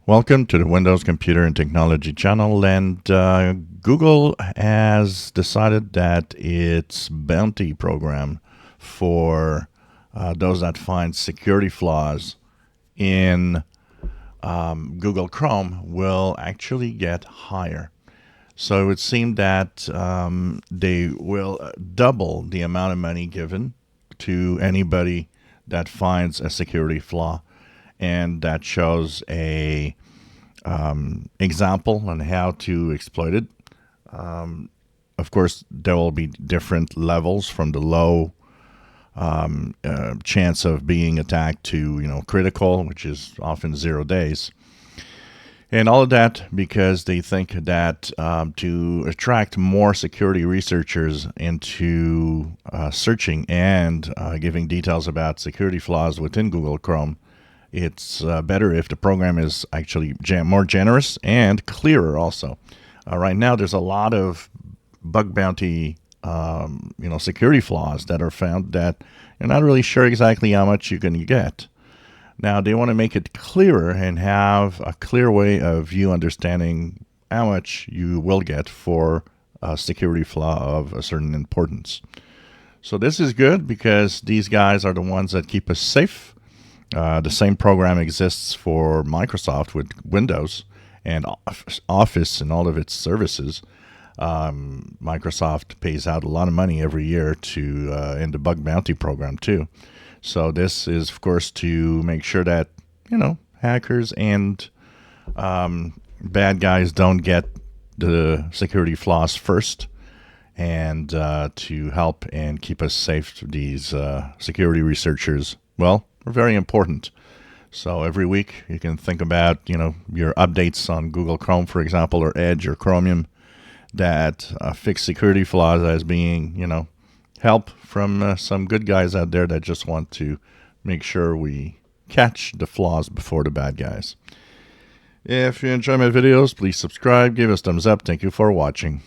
Welcome to the Windows Computer and Technology channel. And Google has decided that its bounty program for those that find security flaws in Google Chrome will actually get higher. So it would seem that they will double the amount of money given to anybody that finds a security flaw, and that shows a example on how to exploit it. Of course, there will be different levels from the low chance of being attacked to critical, which is often 0 days. And all of that because they think that to attract more security researchers into searching and giving details about security flaws within Google Chrome, it's better if the program is actually more generous and clearer also. Right now, there's a lot of bug bounty, security flaws that are found that you're not really sure exactly how much you can get. Now, they want to make it clearer and have a clear way of you understanding how much you will get for a security flaw of a certain importance. So this is good because these guys are the ones that keep us safe. The same program exists for Microsoft with Windows and Office and all of its services. Microsoft pays out a lot of money every year to in the bug bounty program too. So this is, of course, to make sure that hackers and bad guys don't get the security flaws first, and to help and keep us safe. These security researchers, well, are very important. So every week you can think about your updates on Google Chrome, for example, or Edge or Chromium that fix security flaws as being help from some good guys out there that just want to make sure we catch the flaws before the bad guys. If you enjoy my videos, please subscribe, give us thumbs up. Thank you for watching.